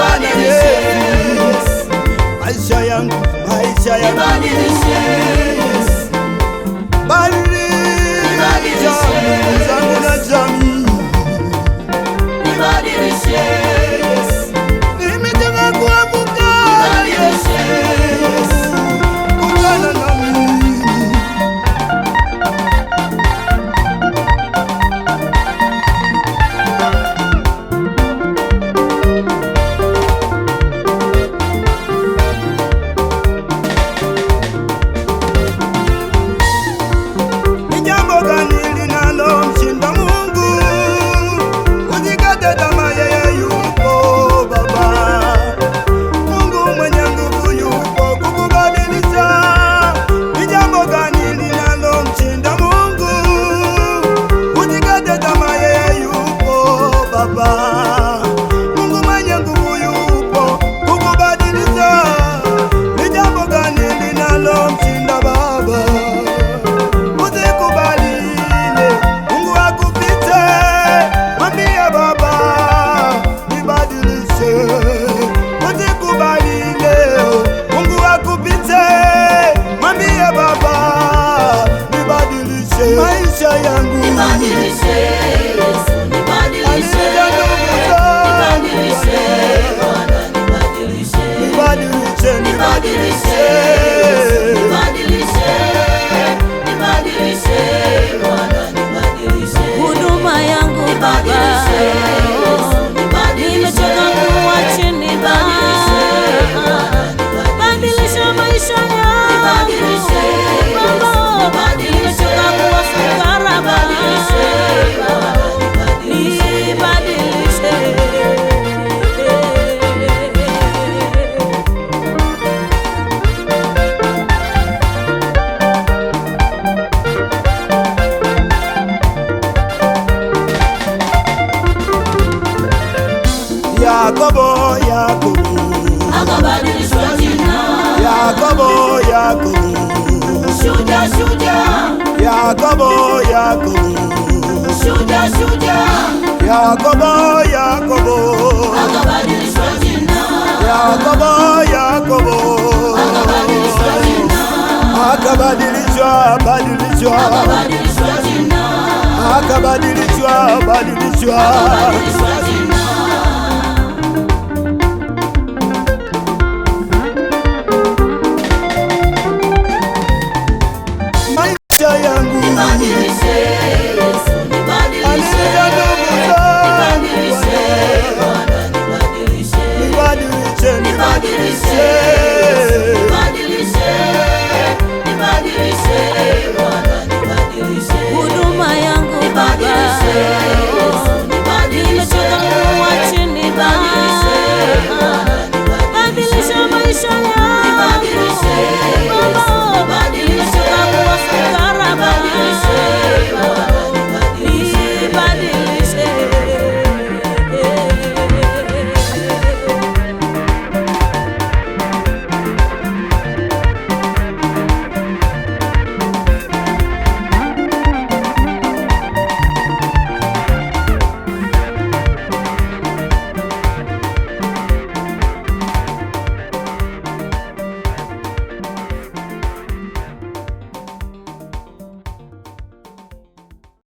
Bwana Yesu, maisha yangu, maisha yangu nibadilishe, badilisha zangu na jamii, nibadilishe, nimetaka kuanguka nibadilishe, ungana na mimi. Ni jambo gani linalomshinda Mungu? Usikate tamaa, yeye yupo Baba. Mungu mwenye nguvu yupo kukubadilisha. Ni jambo gani linalomshinda Mungu? Usikate tamaa, yeye yupo Baba. Mungu mwenye nguvu yupo kukubadilisha. Ni jambo gani linalomshinda Baba? Usikubali Mungu akupite, mwambie Baba nibadilishe. Usikubali Mungu akupite, mwambie Baba nibadilishe maisha yangu, nibadilishe, Yesu, nibadilishe, nibadilishe, Bwana, nibadilishe, nibadilishe, nibadilishe, nibadilishe, nibadilishe, Bwana, nibadilishe, huduma yangu Baba, nibadilishe, Yesu, nibadilishe, nimechoka kuwa chini Baba, badilisha maisha yangu nibadilishe, Baba, nimechoka kuwa fukara Baba, nibadilishe. Yakobo, Yakobo, akabadilishwa jina, Yakobo, Yakobo, shujaa, shujaa, Yakobo, Yakobo, shujaa, shujaa, Yakobo, Yakobo, akabadilishwa jina, Yakobo, Yakobo, akabadilishwa jina, akabadilishwa, badilishwa, akabadilishwa jina, akabadilishwa, badilishwa, akabadilishwa jina,